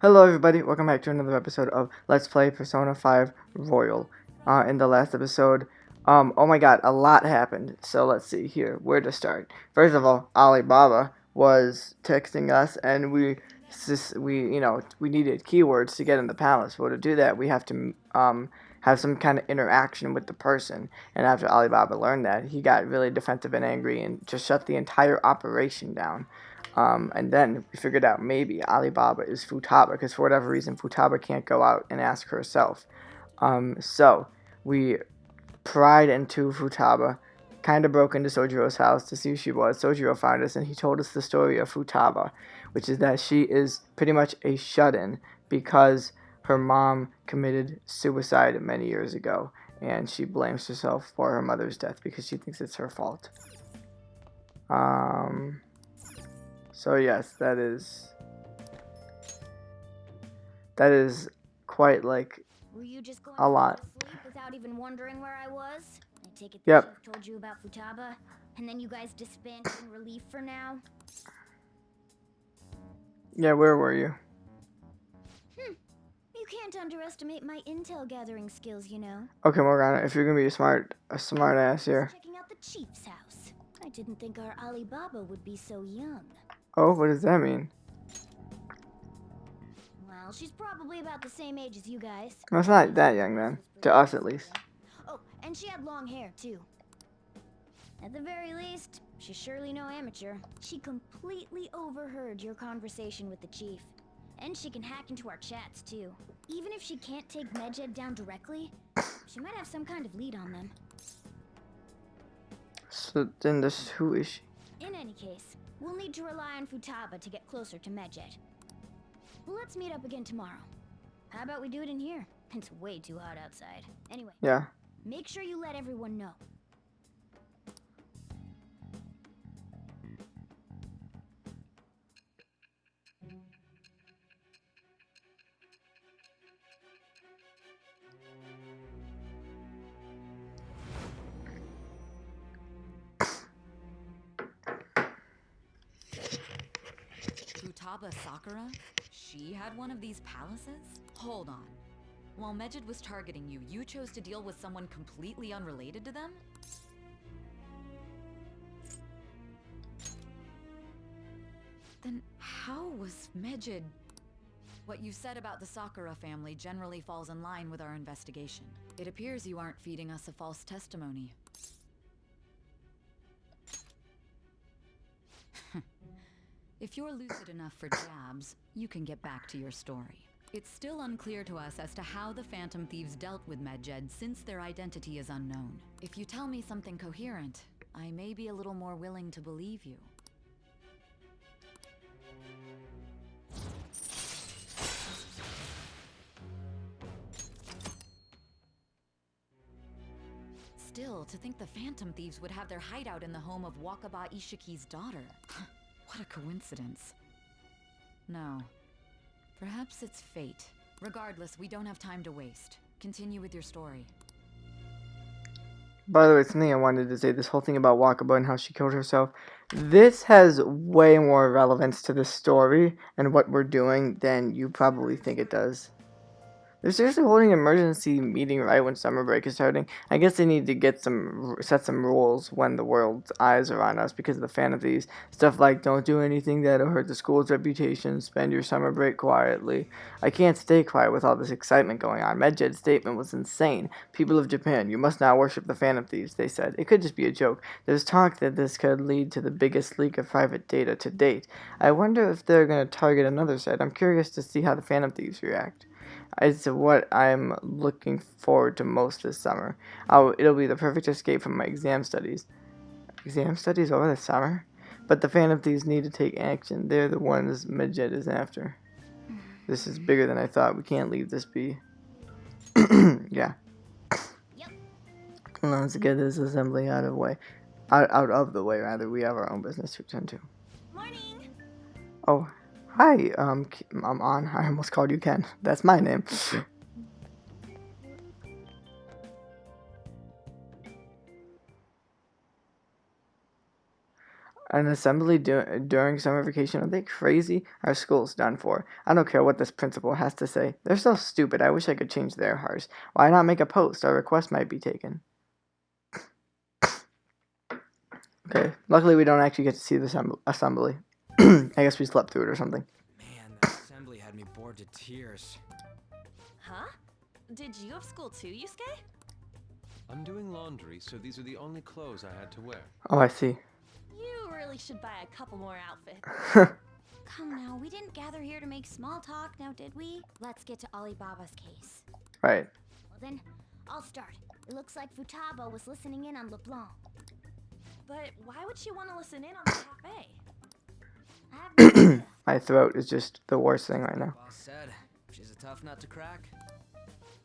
Hello everybody, welcome back to another episode of Let's Play Persona 5 Royal. In the last episode, oh my god, a lot happened. So let's see here, where to start. First of all, Alibaba was texting us and we needed keywords to get in the palace. Well, to do that, we have to have some kind of interaction with the person. And after Alibaba learned that, he got really defensive and angry and just shut the entire operation down. And then we figured out maybe Alibaba is Futaba, because for whatever reason Futaba can't go out and ask herself. So we pried into Futaba, kind of broke into Sojiro's house to see who she was. Sojiro found us and he told us the story of Futaba, which is that she is pretty much a shut-in because her mom committed suicide many years ago, and she blames herself for her mother's death because she thinks it's her fault. So yes, that is quite like Were you just going a lot. to sleep without even wondering where I was? I take it Yep. the chief told you about Futaba, and then you guys disbanded in relief for now? Yeah, where were you? You can't underestimate my intel gathering skills, you know. Okay, Morgana, if you're gonna be a smart ass here. Checking out the chief's house. I didn't think our Alibaba would be so young. Oh, what does that mean? Well, she's probably about the same age as you guys. Well, it's not that young then, to us at least. Oh, and she had long hair too. At the very least, she's surely no amateur. She completely overheard your conversation with the chief. And she can hack into our chats too. Even if she can't take Medjed down directly, she might have some kind of lead on them. So then who is she? In any case, we'll need to rely on Futaba to get closer to Medjed. Let's meet up again tomorrow. How about we do it in here? It's way too hot outside. Anyway, Yeah. make sure you let everyone know. Futaba Sakura? She had one of these palaces? Hold on. While Medjed was targeting you, you chose to deal with someone completely unrelated to them? Then how was Medjed... What you said about the Sakura family generally falls in line with our investigation. It appears you aren't feeding us a false testimony. If you're lucid enough for jabs, you can get back to your story. It's still unclear to us as to how the Phantom Thieves dealt with Medjed since their identity is unknown. If you tell me something coherent, I may be a little more willing to believe you. Still, to think the Phantom Thieves would have their hideout in the home of Wakaba Ishiki's daughter. What a coincidence. No. Perhaps it's fate. Regardless, we don't have time to waste. Continue with your story. By the way, something I wanted to say, this whole thing about Wakaba and how she killed herself, this has way more relevance to the story and what we're doing than you probably think it does. They're seriously holding an emergency meeting right when summer break is starting. I guess they need to set some rules when the world's eyes are on us because of the fan of these. Stuff like don't do anything that'll hurt the school's reputation, spend your summer break quietly. I can't stay quiet with all this excitement going on. Medjed's statement was insane. People of Japan, you must not worship the Phantom Thieves, they said. It could just be a joke. There's talk that this could lead to the biggest leak of private data to date. I wonder if they're going to target another site. I'm curious to see how the Phantom Thieves react. It's what I'm looking forward to most this summer. It'll be the perfect escape from my exam studies. Exam studies over the summer? But the Phantom Thieves need to take action. They're the ones Medjed is after. This is bigger than I thought. We can't leave this be. Yeah. Yep. Let's get this assembly out of the way. Out of the way, rather. We have our own business to attend to. Morning! Oh. Hi, I'm on. I almost called you Ken. That's my name. An assembly during summer vacation? Are they crazy? Our school's done for. I don't care what this principal has to say. They're so stupid. I wish I could change their hearts. Why not make a post? Our request might be taken. Okay, luckily we don't actually get to see the assembly. I guess we slept through it or something. Man, that assembly had me bored to tears. Huh? Did you have school too, Yusuke? I'm doing laundry, so these are the only clothes I had to wear. Oh, I see. You really should buy a couple more outfits. Come now, we didn't gather here to make small talk, now did we? Let's get to Alibaba's case. Right. Well then, I'll start. It looks like Futaba was listening in on LeBlanc. But why would she want to listen in on the cafe? I have no idea. My throat is just the worst thing right now. Boss said she's a tough nut to crack.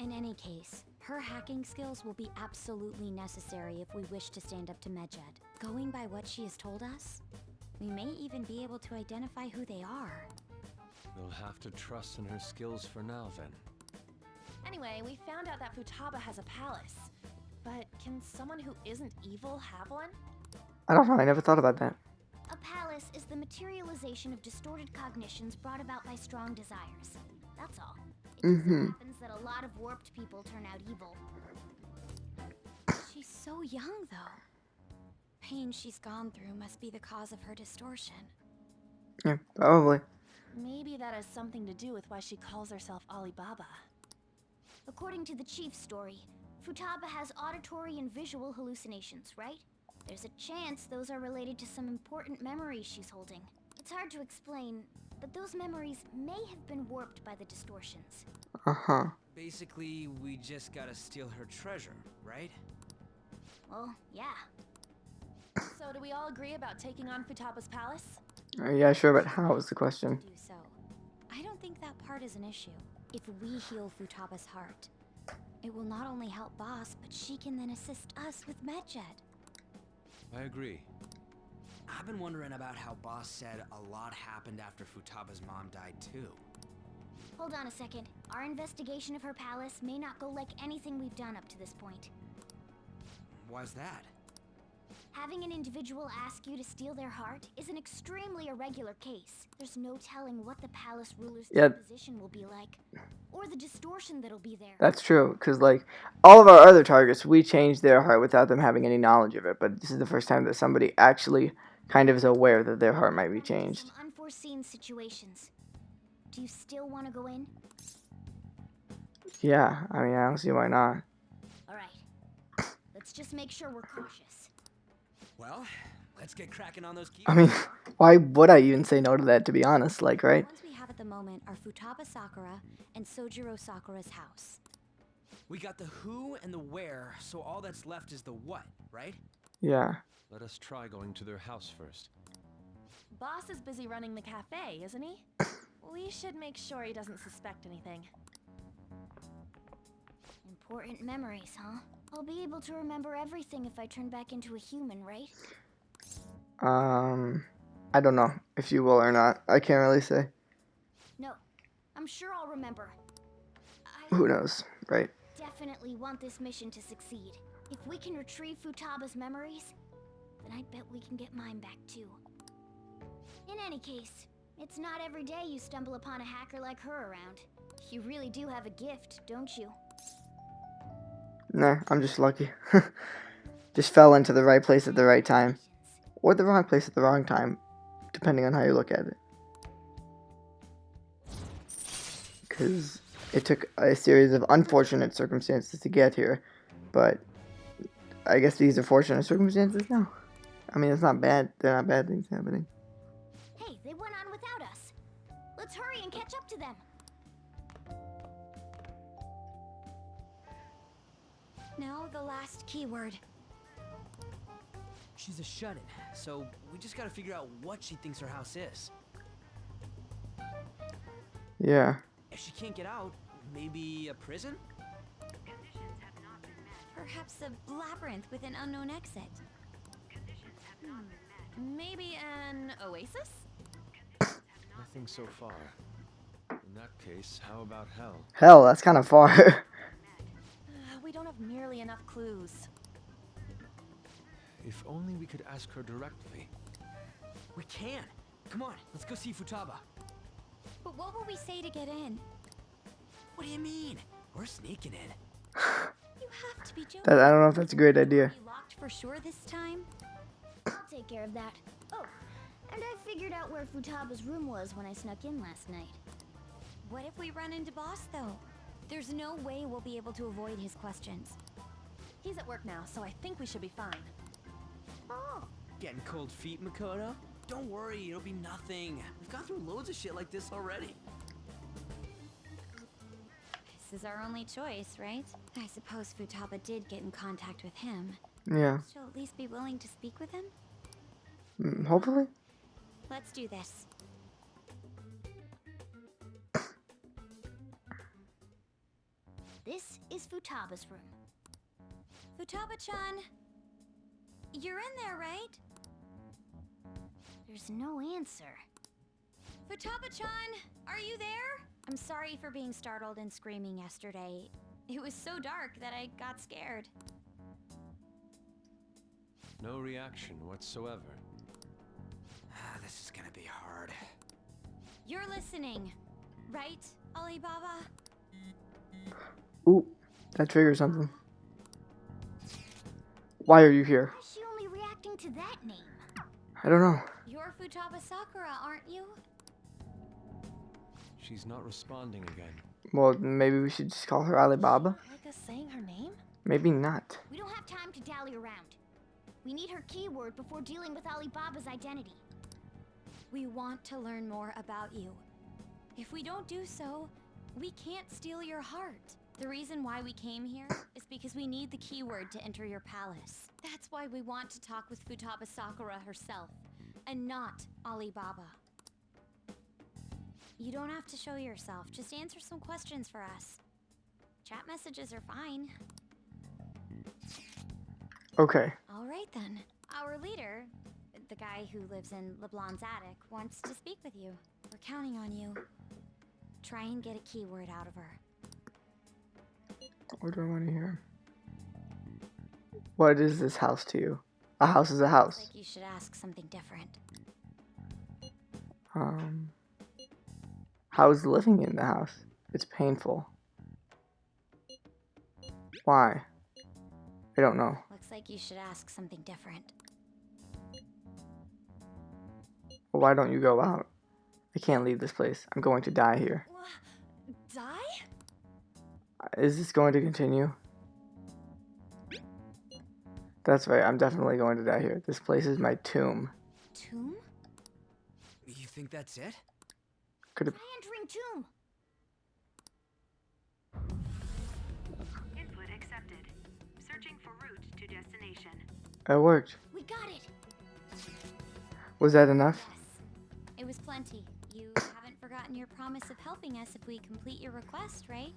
In any case, her hacking skills will be absolutely necessary if we wish to stand up to Medjed. Going by what she has told us, we may even be able to identify who they are. You'll have to trust in her skills for now, then. Anyway, we found out that Futaba has a palace. But can someone who isn't evil have one? I don't know. I never thought about that. A palace is the materialization of distorted cognitions brought about by strong desires. That's all. It just so happens that a lot of warped people turn out evil. She's so young, though. Pain she's gone through must be the cause of her distortion. Yeah, probably. Maybe that has something to do with why she calls herself Alibaba. According to the chief's story, Futaba has auditory and visual hallucinations, right? There's a chance those are related to some important memories she's holding. It's hard to explain, but those memories may have been warped by the distortions. Uh-huh. Basically, we just gotta steal her treasure, right? Well, yeah. So do we all agree about taking on Futaba's palace? Yeah, sure, but how is the question? Do so. I don't think that part is an issue. If we heal Futaba's heart, it will not only help Boss, but she can then assist us with Medjed. I agree. I've been wondering about how Boss said a lot happened after Futaba's mom died too. Hold on a second. Our investigation of her palace may not go like anything we've done up to this point. Why's that? Having an individual ask you to steal their heart is an extremely irregular case. There's no telling what the palace ruler's disposition will be like, or the distortion that'll be there. That's true, because, like, all of our other targets, we changed their heart without them having any knowledge of it, but this is the first time that somebody actually kind of is aware that their heart might be changed. Some unforeseen situations. Do you still want to go in? Yeah, I mean, I don't see why not. Alright. Let's just make sure we're cautious. Well, let's get cracking on those keys. I mean, why would I even say no to that, to be honest, like, The right? ones we have at the moment are Futaba Sakura and Sojiro Sakura's house. We got the who and the where, so all that's left is the what, right? Yeah. Let us try going to their house first. Boss is busy running the cafe, isn't he? We should make sure he doesn't suspect anything. Important memories, huh? I'll be able to remember everything if I turn back into a human, right? I don't know if you will or not. I can't really say. No, I'm sure I'll remember. I Who knows, right? definitely want this mission to succeed. If we can retrieve Futaba's memories, then I bet we can get mine back too. In any case, it's not every day you stumble upon a hacker like her around. You really do have a gift, don't you? Nah, I'm just lucky. Just fell into the right place at the right time. Or the wrong place at the wrong time, depending on how you look at it. Because it took a series of unfortunate circumstances to get here, but I guess these are fortunate circumstances now. I mean, it's not bad. They're not bad things happening. Hey, they went on without us. Let's hurry and catch up to them. Now the last keyword. She's a shut-in, so we just gotta figure out what she thinks her house is. Yeah. If she can't get out, maybe a prison? Perhaps a labyrinth with an unknown exit. Maybe an oasis? Nothing so far. In that case, how about hell? Hell, that's kind of far. We don't have nearly enough clues. If only we could ask her directly. We can. Come on, let's go see Futaba. But what will we say to get in? What do you mean? We're sneaking in. You have to be joking. I don't know if that's a great idea. Be locked for sure this time? I'll take care of that. Oh, and I figured out where Futaba's room was when I snuck in last night. What if we run into Boss, though? There's no way we'll be able to avoid his questions. He's at work now, so I think we should be fine. Oh, Getting cold feet, Makoto? Don't worry, it'll be nothing. We've gone through loads of shit like this already. this is our only choice, right? I suppose Futaba did get in contact with him. Yeah. She'll at least be willing to speak with him? Hopefully. Let's do this. This is Futaba's room. Futaba-chan, you're in there, right? There's no answer. Futaba-chan, are you there? I'm sorry for being startled and screaming yesterday. It was so dark that I got scared. No reaction whatsoever. This is gonna be hard. You're listening, right, Alibaba? Ooh, that triggers something. Why are you here? Why is she only reacting to that name? I don't know. You're Futaba Sakura, aren't you? She's not responding again. Well, maybe we should just call her Alibaba. Like us saying her name? Maybe not. We don't have time to dally around. We need her keyword before dealing with Alibaba's identity. We want to learn more about you. If we don't do so, we can't steal your heart. The reason why we came here is because we need the keyword to enter your palace. That's why we want to talk with Futaba Sakura herself, and not Alibaba. You don't have to show yourself, just answer some questions for us. Chat messages are fine. Okay. All right then. Our leader, the guy who lives in LeBlanc's attic, wants to speak with you. We're counting on you. Try and get a keyword out of her. What do I want to hear? What is this house to you? A house is a house. Like you should ask something different. How is living in the house? It's painful. Why? I don't know. Looks like you should ask something different. Well, why don't you go out? I can't leave this place. I'm going to die here. Die? Is this going to continue? That's right, I'm definitely going to die here. This place is my tomb. Tomb? You think that's it? Could it... Try entering tomb! Input accepted. Searching for route to destination. It worked. We got it! Was that enough? Yes. It was plenty. You haven't forgotten your promise of helping us if we complete your request, right?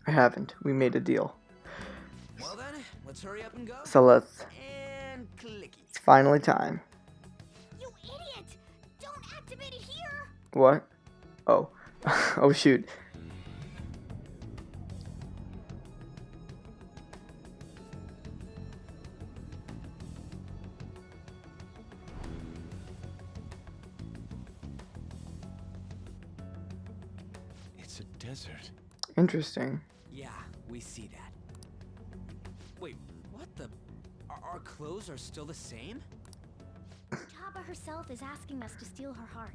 I haven't. We made a deal. Well then, let's hurry up and go. So let's... And clicky. It's finally time. You idiot! Don't activate it here! What? Oh. Oh shoot. It's a desert. Interesting. Yeah, we see that. Wait, what the? Our clothes are still the same? Futaba herself is asking us to steal her heart.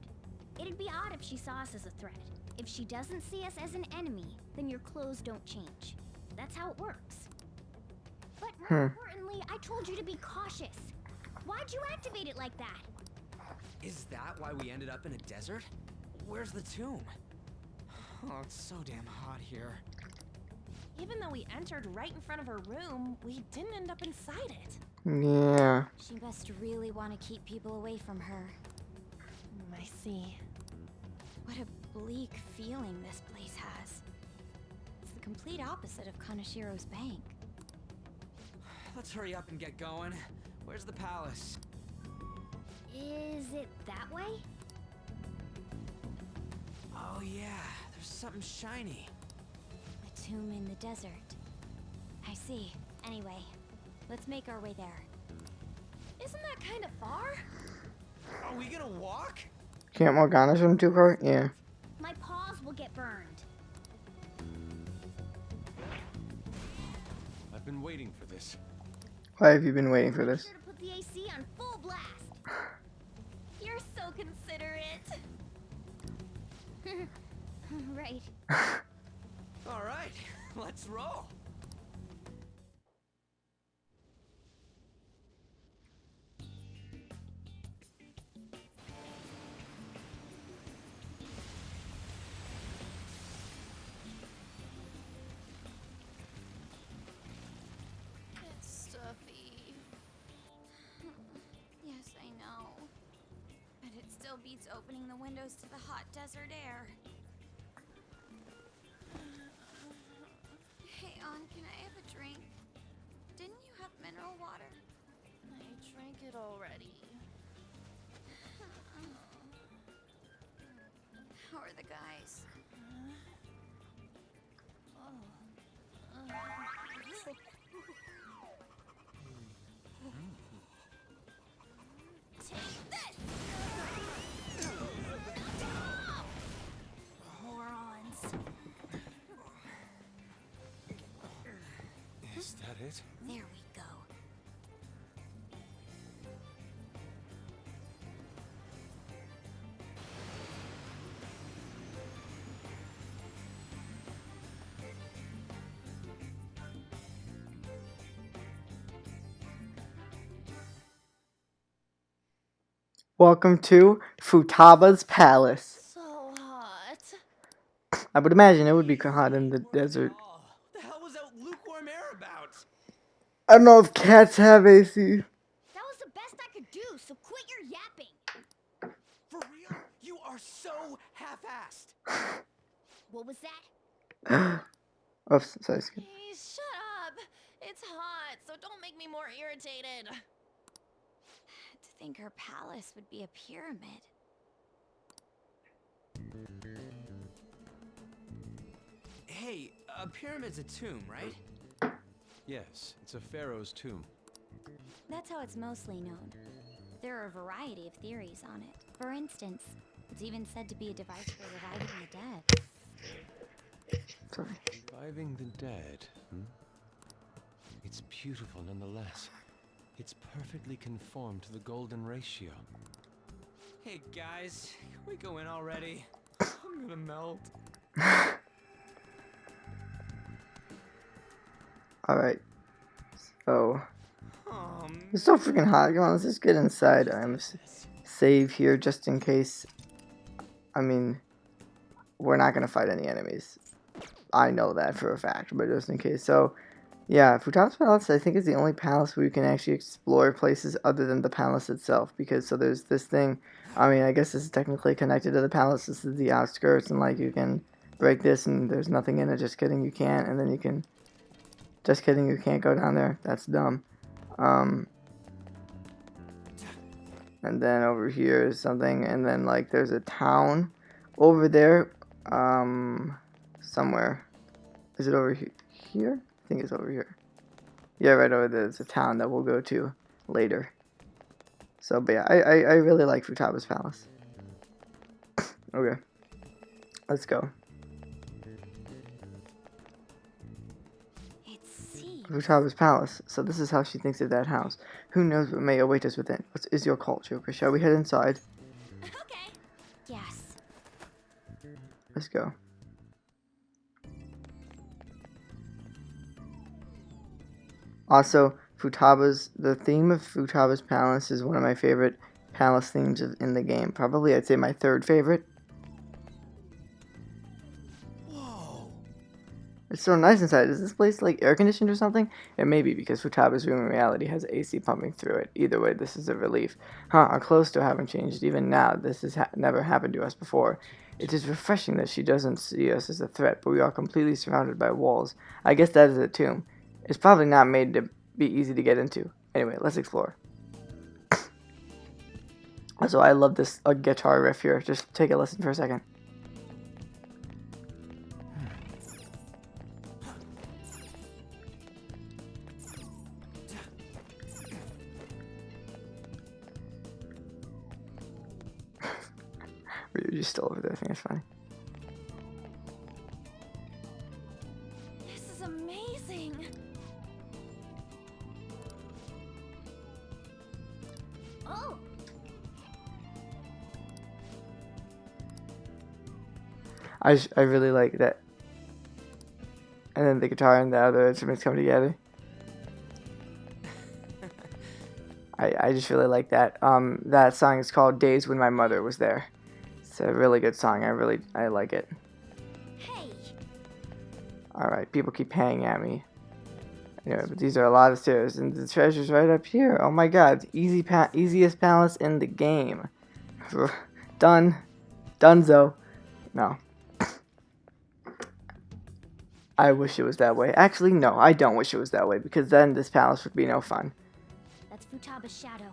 It'd be odd if she saw us as a threat. If she doesn't see us as an enemy, then your clothes don't change. That's how it works. But more importantly, I told you to be cautious. Why'd you activate it like that? Is that why we ended up in a desert? Where's the tomb? Oh, it's so damn hot here. Even though we entered right in front of her room, we didn't end up inside it. Yeah. She must really want to keep people away from her. I see. What a bleak feeling this place has. It's the complete opposite of Kanashiro's bank. Let's hurry up and get going. Where's the palace? Is it that way? Oh yeah, there's something shiny. A tomb in the desert. I see. Anyway, let's make our way there. Isn't that kind of far? Are we gonna walk? Can't Morgana's room too car? Yeah. My paws will get burned. I've been waiting for this. Why have you been waiting for Make this? sure to put the AC on full blast. You're so considerate. Right. All right, let's roll. It's stuffy. Yes, I know. But it still beats opening the windows to the hot desert air. Hey, On, can I have a drink? Didn't you have mineral water? I drank it already. How are the guys? Take this! Morons. Is that it? There we go. Welcome to Futaba's Palace. So hot. I would imagine it would be hot in the desert. Oh, what the hell was that lukewarm air about? I don't know if cats have AC. That was the best I could do, so quit your yapping. For real? You are so half-assed. What was that? Oops, sorry. Skip. Hey, shut up. It's hot, so don't make me more irritated. To think her palace would be a pyramid. Hey, a pyramid's a tomb, right? Yes, it's a pharaoh's tomb. That's how it's mostly known. There are a variety of theories on it. For instance, it's even said to be a device for reviving the dead. Sorry. Reviving the dead, hmm? It's beautiful nonetheless. It's perfectly conformed to the golden ratio. Hey guys, can we go in already? I'm gonna melt. Alright. So, Um, it's so freaking hot. Come on, let's just get inside. I'm save here just in case. I mean, we're not gonna fight any enemies. I know that for a fact, but just in case. So, yeah, Futaba's Palace, I think, is the only palace where you can actually explore places other than the palace itself. Because, so there's this thing. I mean, I guess this is technically connected to the palace. This is the outskirts, and, like, you can break this, and there's nothing in it. Just kidding, you can't. And then you can... Just kidding, you can't go down there. That's dumb. And then over here is something, and then, like, there's a town over there, somewhere. Is it over here? I think it's over here. Yeah, right over there. There's a town that we'll go to later. So, but yeah, I really like Futaba's Palace. Okay. Let's go. It seems. Futaba's Palace. So this is how she thinks of that house. Who knows what may await us within? What is your call, Joker? Shall we head inside? Okay. Yes. Let's go. Also, the theme of Futaba's Palace is one of my favorite palace themes in the game. Probably, I'd say my third favorite. whoa. It's so nice inside. Is this place, like, air conditioned or something? It may be, because Futaba's room in reality has AC pumping through it. Either way, this is a relief. Huh, our clothes still haven't changed. Even now, this has never happened to us before. It is refreshing that she doesn't see us as a threat, but we are completely surrounded by walls. I guess that is a tomb. It's probably not made to be easy to get into. Anyway, let's explore. Also, I love this guitar riff here. Just take a listen for a second. Ryuji's still over there. I think that's funny. This is amazing. Oh, I really like that. And then the guitar and the other instruments come together. I just really like that. That song is called "Days When My Mother Was There." It's a really good song. I like it. Hey! All right, people keep hanging at me. Anyway, but these are a lot of stairs, and the treasure's right up here. Oh my God, easiest palace in the game. Done, Dunzo. No. I wish it was that way. Actually, no, I don't wish it was that way, because then this palace would be no fun. That's Futaba's shadow.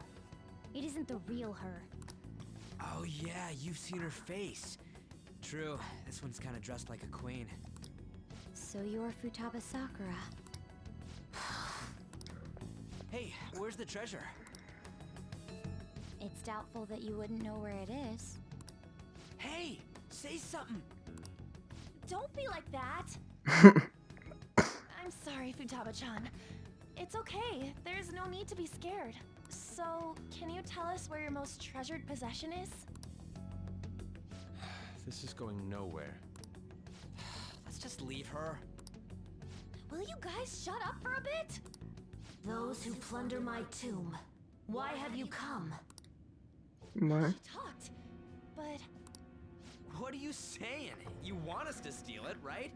It isn't the real her. Oh yeah, you've seen her face. True, this one's kind of dressed like a queen. So you're Futaba Sakura. Hey, where's the treasure? It's doubtful that you wouldn't know where it is. Hey, say something. don't be like that. I'm sorry, Futaba-chan. It's okay. There's no need to be scared. So, can you tell us where your most treasured possession is? This is going nowhere. Let's just leave her. Will you guys shut up for a bit? Those who plunder my tomb, why have you come? What? She talked, but What are you saying? You want us to steal it, right?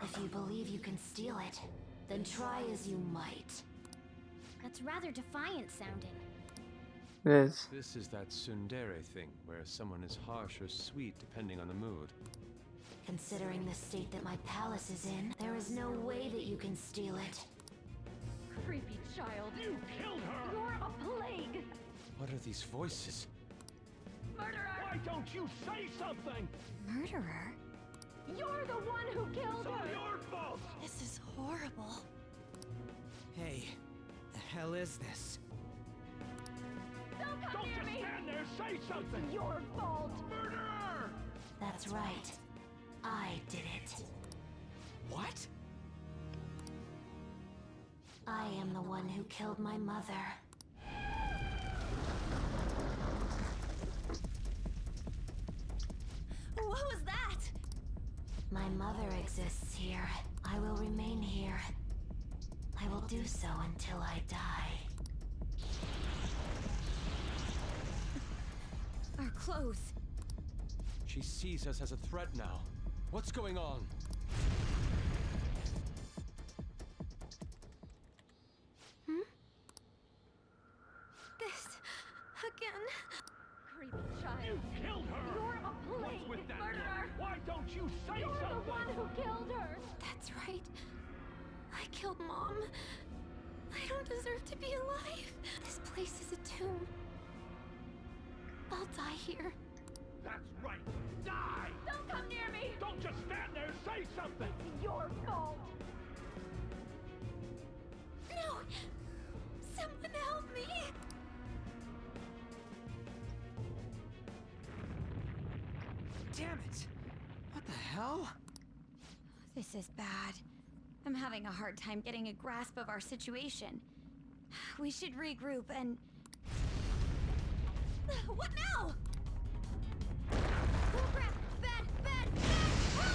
If you believe you can steal it, then try as you might. That's rather defiant sounding. It is. This is that tsundere thing, where someone is harsh or sweet depending on the mood. Considering the state that my palace is in, there is no way that you can steal it. Creepy child. You killed her! You're a plague! What are these voices? Murderer! Why don't you say something? Murderer? You're the one who killed her! It's your fault! this is horrible. Hey, the hell is this? Don't come near me! Stand there, say something! It's your fault! Murderer! That's right. I did it. What? I am the one who killed my mother. What was that? My mother exists here. I will remain here. I will do so until I die. Our clothes. She sees us as a threat now. What's going on? This again. Creepy child! You killed her! You're a plague! What's with that? Murderer! Why don't you say something? You're the one who killed her! That's right. I killed Mom. I don't deserve to be alive. This place is a tomb. I'll die here. That's right! Die! Don't come near me! Don't just stand there, say something! It's your fault! No! Someone help me! Damn it! What the hell? This is bad. I'm having a hard time getting a grasp of our situation. We should regroup and... What now? Oh crap! Bad! Bad! Bad! Run!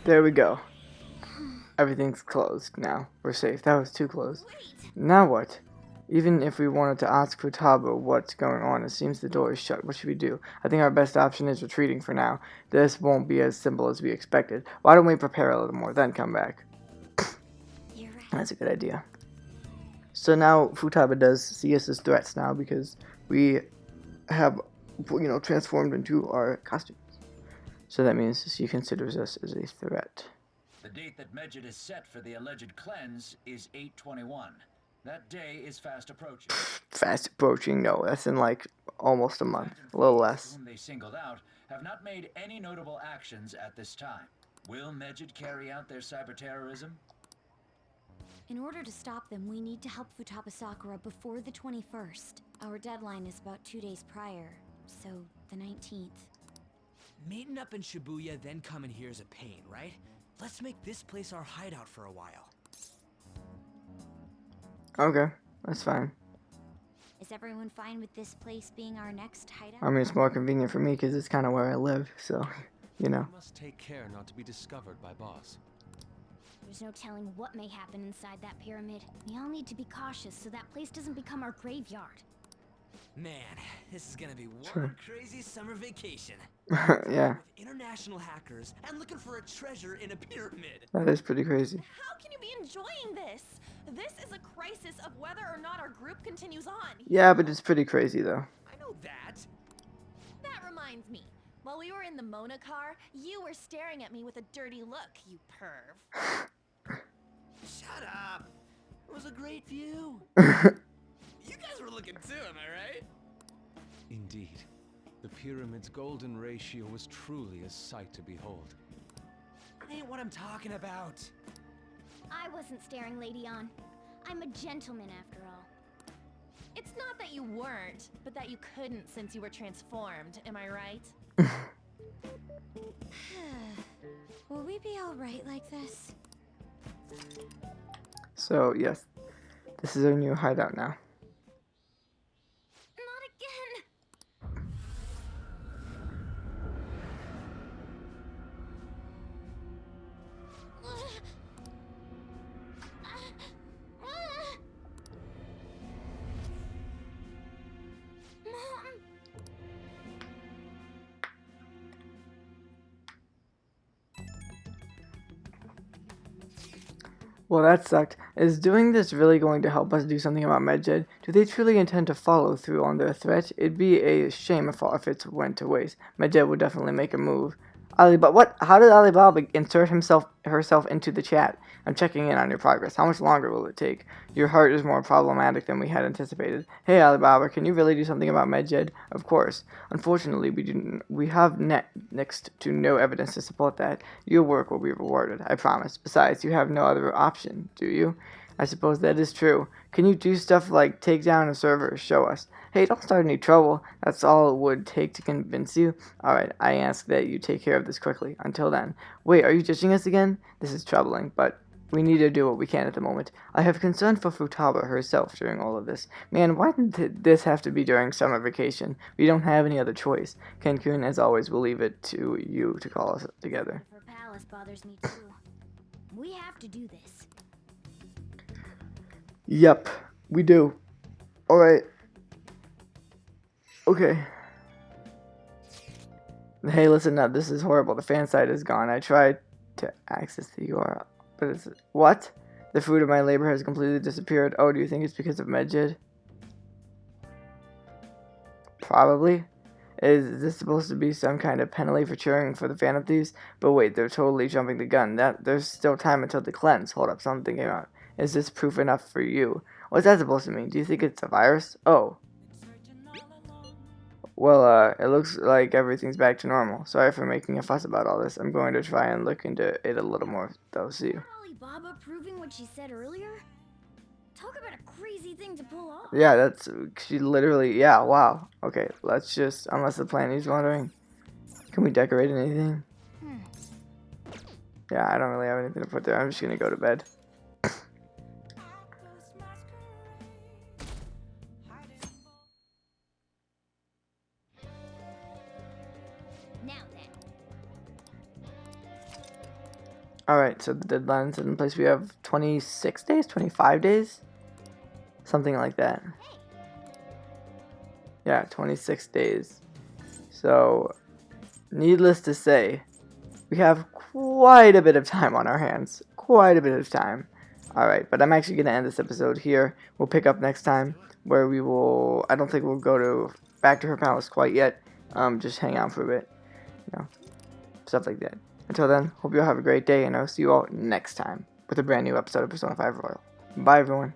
There we go. Everything's closed now. We're safe. That was too close. Wait! Now what? Even if we wanted to ask Futaba what's going on, it seems the door is shut. What should we do? I think our best option is retreating for now. This won't be as simple as we expected. Why don't we prepare a little more, then come back? You're right. That's a good idea. So now Futaba does see us as threats now because we have, transformed into our costumes. So that means she considers us as a threat. The date that Medjed is set for the alleged cleanse is 8/21. That day is fast approaching. Fast approaching, no, that's in like almost a month, Phantom a little thieves, less. whom they singled out, have not made any notable actions at this time. Will Medjed carry out their cyber terrorism? In order to stop them, we need to help Futaba Sakura before the 21st. Our deadline is about 2 days prior, so the 19th. Meeting up in Shibuya, then coming here is a pain, right? Let's make this place our hideout for a while. Okay, that's fine. Is everyone fine with this place being our next hideout? I mean, it's more convenient for me because it's kind of where I live, so, you know. We must take care not to be discovered by boss. There's no telling what may happen inside that pyramid. We all need to be cautious so that place doesn't become our graveyard. Man, this is gonna be Sure. one crazy summer vacation. Yeah, With international hackers and looking for a treasure in a pyramid. that is pretty crazy. How can you be enjoying this? This is a crisis of whether or not our group continues on. Yeah, but it's pretty crazy, though. I know that. That reminds me. While we were in the Mona car, you were staring at me with a dirty look, you perv. Shut up. It was a great view. You guys were looking too, am I right? Indeed. The pyramid's golden ratio was truly a sight to behold. That ain't what I'm talking about. I wasn't staring Lady On. I'm a gentleman after all. It's not that you weren't, but that you couldn't since you were transformed, am I right? Will we be alright like this? So, yes, this is our new hideout now. Not again! Mom! Well, that sucked. Is doing this really going to help us do something about Medjed? Do they truly intend to follow through on their threat? It'd be a shame if all efforts went to waste. Medjed would definitely make a move. Alibaba, what? How did Alibaba insert herself into the chat? I'm checking in on your progress. How much longer will it take? Your heart is more problematic than we had anticipated. Hey Alibaba, can you really do something about Medjed? Of course. Unfortunately, we have next to no evidence to support that. Your work will be rewarded, I promise. Besides, you have no other option, do you? I suppose that is true. Can you do stuff like take down a server or show us? Hey, don't start any trouble. That's all it would take to convince you. Alright, I ask that you take care of this quickly. Until then. Wait, are you ditching us again? This is troubling, but we need to do what we can at the moment. I have concern for Futaba herself during all of this. Man, why did this have to be during summer vacation? We don't have any other choice. Cancun, as always, will leave it to you to call us together. Her palace bothers me too. We have to do this. Yep, we do. Alright. Okay. Hey, listen up. This is horrible. The fan site is gone. I tried to access the URL, but it's... What? The fruit of my labor has completely disappeared. Oh, do you think it's because of Medjed? Probably. Is this supposed to be some kind of penalty for cheering for the Phantom Thieves? But wait, they're totally jumping the gun. There's still time until the cleanse. Hold up, something came out. Is this proof enough for you? What's that supposed to mean? Do you think it's a virus? Oh. Well, it looks like everything's back to normal. Sorry for making a fuss about all this. I'm going to try and look into it a little more, though. See you. Alibaba proving what she said earlier? Talk about a crazy thing to pull off. Yeah, that's... She literally... Yeah, wow. Okay, let's just... Unless the planet's wondering. Can we decorate anything? Yeah, I don't really have anything to put there. I'm just gonna go to bed. Now then. Alright, so the deadline's in place. We have 26 days? 25 days? Something like that. Yeah, 26 days. So, needless to say, we have quite a bit of time on our hands. Quite a bit of time. Alright, but I'm actually going to end this episode here. We'll pick up next time, where we will... I don't think we'll go back to her palace quite yet. Just hang out for a bit. You know, stuff like that. Until then, hope you all have a great day, and I'll see you all next time with a brand new episode of Persona 5 Royal. Bye, everyone.